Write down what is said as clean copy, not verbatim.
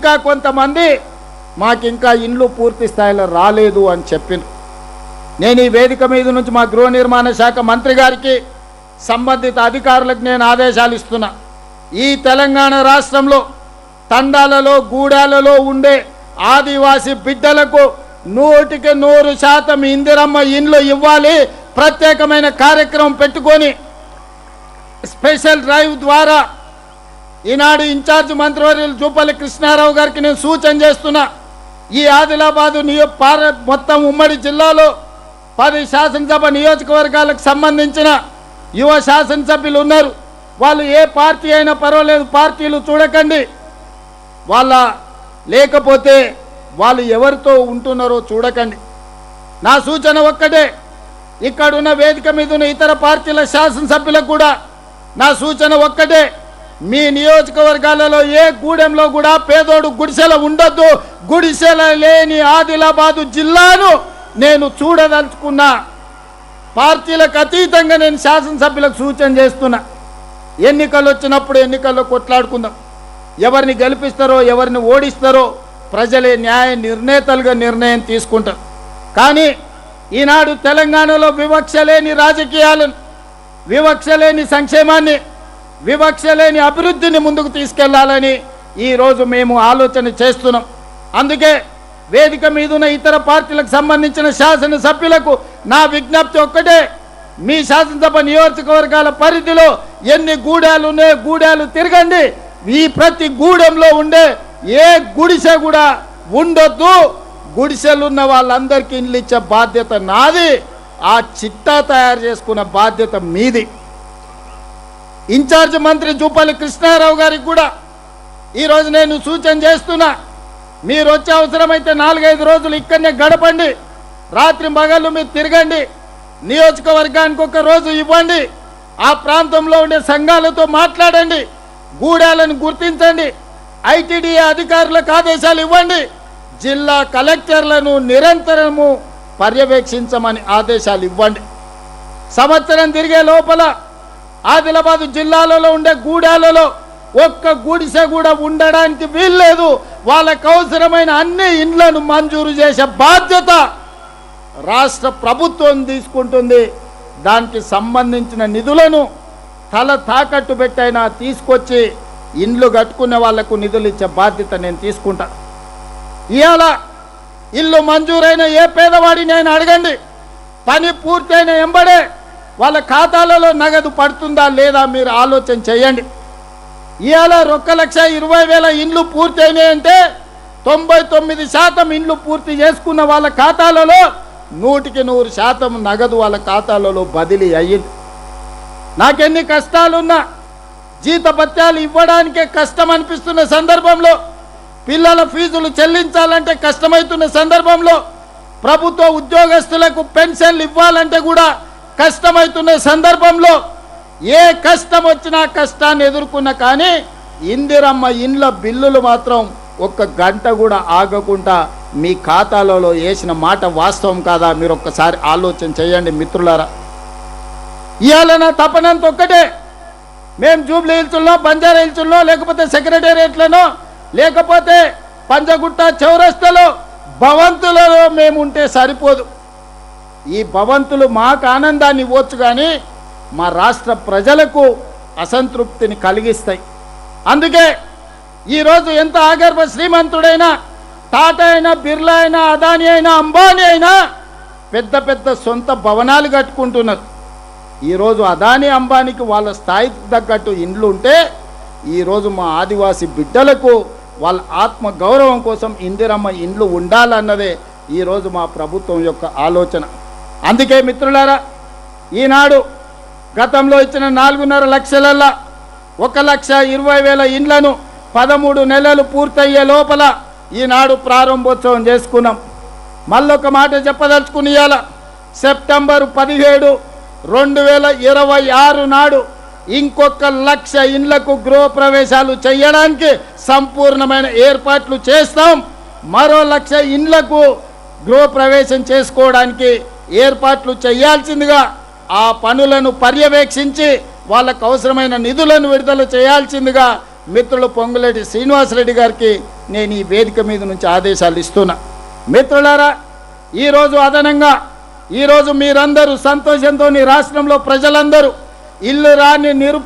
ఇంకా కొంతమంది మాకింకా ఇండ్లు పూర్తి స్థాయిలో రాలేదు అని చెప్పారు. నేను ఈ వేదిక మీద నుంచి మా గృహ నిర్మాణ శాఖ మంత్రి గారికి సంబంధిత అధికారులకు నేను ఆదేశాలు ఇస్తున్నా. ఈ తెలంగాణ రాష్ట్రంలో తండాలలో గూడాలలో ఉండే ఆదివాసీ బిడ్డలకు 100% ఇందిరమ్మ ఇండ్లు ఇవ్వాలి. ప్రత్యేకమైన కార్యక్రమం పెట్టుకొని స్పెషల్ డ్రైవ్ ద్వారా ఈనాడు ఇన్ఛార్జ్ మంత్రివర్యులు జూపల్లి కృష్ణారావు గారికి నేను సూచన చేస్తున్నా. ఈ ఆదిలాబాదు మొత్తం ఉమ్మడి జిల్లాలో 10 శాసనసభ నియోజకవర్గాలకు సంబంధించిన యువ శాసనసభ్యులు ఉన్నారు. వాళ్ళు ఏ పార్టీ అయినా పర్వాలేదు, పార్టీలు చూడకండి. లేకపోతే వాళ్ళు ఎవరితో ఉంటున్నారో చూడకండి. నా సూచన ఒక్కటే, ఇక్కడున్న వేదిక మీద ఉన్న ఇతర పార్టీల శాసనసభ్యులకు కూడా నా సూచన ఒక్కటే, మీ నియోజకవర్గాలలో ఏ గూడెంలో కూడా పేదోడు గుడిసెల ఉండొద్దు. గుడిసెల లేని ఆదిలాబాదు జిల్లాను నేను చూడదలుచుకున్నా. పార్టీలకు అతీతంగా నేను శాసనసభ్యులకు సూచన చేస్తున్నా. ఎన్నికలు వచ్చినప్పుడు ఎన్నికల్లో కొట్లాడుకుందాం. ఎవరిని గెలిపిస్తారో ఎవరిని ఓడిస్తారో ప్రజలే న్యాయ నిర్ణేతలుగా నిర్ణయం తీసుకుంటారు. కానీ ఈనాడు తెలంగాణలో వివక్ష లేని రాజకీయాలను, వివక్ష లేని సంక్షేమాన్ని, వివక్ష లేని అభివృద్ధిని ముందుకు తీసుకెళ్లాలని ఈరోజు మేము ఆలోచన చేస్తున్నాం. అందుకే వేదిక మీద ఉన్న ఇతర పార్టీలకు సంబంధించిన శాసనసభ్యులకు నా విజ్ఞప్తి ఒక్కటే, మీ శాసనసభ నియోజకవర్గాల పరిధిలో ఎన్ని గూడాలు ఉన్నాయో గూడాలు తిరగండి. ఈ ప్రతి గూడెంలో ఉండే ఏ గుడిసె కూడా ఉండొద్దు. గుడిసెలున్న వాళ్ళందరికీ ఇండ్లు ఇచ్చే బాధ్యత నాది. ఆ చిట్టా తయారు చేసుకున్న బాధ్యత మీది. ఇన్ఛార్జ్ మంత్రి జూపల్లి కృష్ణారావు గారికి కూడా ఈరోజు నేను సూచన చేస్తున్నా. మీరు వచ్చే అవసరమైతే 4-5 రోజులు ఇక్కడనే గడపండి. రాత్రి మగళ్ళు మీరు తిరగండి. నియోజకవర్గానికి ఒక రోజు ఇవ్వండి. ఆ ప్రాంతంలో ఉండే సంఘాలతో మాట్లాడండి. గూడాలను గుర్తించండి. ఐటీడీఏ అధికారులకు ఆదేశాలు ఇవ్వండి. జిల్లా కలెక్టర్లను నిరంతరము పర్యవేక్షించమని ఆదేశాలు ఇవ్వండి. సంవత్సరం తిరిగే లోపల ఆదిలాబాదు జిల్లాలలో ఉండే గూడాలలో ఒక్క గుడిసె కూడా ఉండడానికి వీల్లేదు. వాళ్ళకు అవసరమైన అన్ని ఇండ్లను మంజూరు చేసే బాధ్యత రాష్ట్ర ప్రభుత్వం తీసుకుంటుంది. దానికి సంబంధించిన నిధులను తల తాకట్టు పెట్టైనా తీసుకొచ్చి ఇండ్లు కట్టుకునే వాళ్లకు నిధులు ఇచ్చే బాధ్యత నేను తీసుకుంటా. ఇవాళ ఇల్లు మంజూరైన ఏ పేదవాడిని అయినా అడగండి. పని పూర్తయిన ఎంబడే వాళ్ళ ఖాతాలలో నగదు పడుతుందా లేదా మీరు ఆలోచన చేయండి. ఇవాళ 1,20,000 ఇండ్లు పూర్తయినాయంటే 99% ఇండ్లు పూర్తి చేసుకున్న వాళ్ళ ఖాతాలలో 100% నగదు వాళ్ళ ఖాతాలలో బదిలీ అయ్యింది. నాకెన్ని కష్టాలున్నా జీతభత్యాలు ఇవ్వడానికే కష్టం అనిపిస్తున్న సందర్భంలో, పిల్లల ఫీజులు చెల్లించాలంటే కష్టమవుతున్న సందర్భంలో, ప్రభుత్వ ఉద్యోగస్తులకు పెన్షన్లు ఇవ్వాలంటే కూడా కష్టమవుతున్న సందర్భంలో, ఏ కష్టం వచ్చినా కష్టాన్ని ఎదుర్కొన్నా కానీ ఇందిరమ్మ ఇండ్ల బిల్లులు మాత్రం 1 గంట కూడా ఆగకుండా మీ ఖాతాలలో వేసిన మాట వాస్తవం కాదా? మీరు ఒక్కసారి ఆలోచన చేయండి మిత్రులారా. ఇవాళ నా తపనంత ఒక్కటే, మేము జూబ్లీ హిల్స్లో, బంజారా హిల్స్లో, లేకపోతే సెక్రటేరియట్లను, లేకపోతే పంజగుట్ట చౌరస్తలో భవంతులలో మేము ఉంటే సరిపోదు. ఈ భవంతులు మాకు ఆనందాన్ని ఇవ్వచ్చు కానీ మా రాష్ట్ర ప్రజలకు అసంతృప్తిని కలిగిస్తాయి. అందుకే ఈరోజు ఎంత ఆగర్భ శ్రీమంతుడైనా, టాటా అయినా, బిర్లా అయినా, అదానీ అయినా, అంబానీ అయినా పెద్ద పెద్ద సొంత భవనాలు కట్టుకుంటున్నారు. ఈరోజు అదానీ అంబానీకి వాళ్ళ స్థాయికి తగ్గట్టు ఇండ్లు ఉంటే ఈరోజు మా ఆదివాసీ బిడ్డలకు వాళ్ళ ఆత్మ గౌరవం కోసం ఇందిరమ్మ ఇండ్లు ఉండాలన్నదే ఈరోజు మా ప్రభుత్వం యొక్క ఆలోచన. అందుకే మిత్రులారా, ఈనాడు గతంలో ఇచ్చిన 4.5 లక్షలల్లో 1,20,000 ఇండ్లను 13 నెలలు పూర్తయ్యే లోపల ఈనాడు ప్రారంభోత్సవం చేసుకున్నాం. మళ్ళొక మాట చెప్పదలుచుకుని ఇవాళ సెప్టెంబర్ 17, 2026 నాడు ఇంకొక 1,00,000 ఇండ్లకు గృహప్రవేశాలు చేయడానికి సంపూర్ణమైన ఏర్పాట్లు చేస్తాం. మరో 1,00,000 ఇండ్లకు గృహప్రవేశం చేసుకోవడానికి ఏర్పాట్లు చేయాల్సిందిగా, ఆ పనులను పర్యవేక్షించి వాళ్ళకు అవసరమైన నిధులను విడుదల చేయాల్సిందిగా మిత్రులు పొంగులేటి శ్రీనివాసరెడ్డి గారికి నేను ఈ వేదిక మీద నుంచి ఆదేశాలు ఇస్తున్నా. మిత్రులారా, ఈరోజు అదనంగా ఈరోజు మీరందరూ సంతోషంతో రాష్ట్రంలో ప్రజలందరూ ఇల్లు రాని నిరుపేద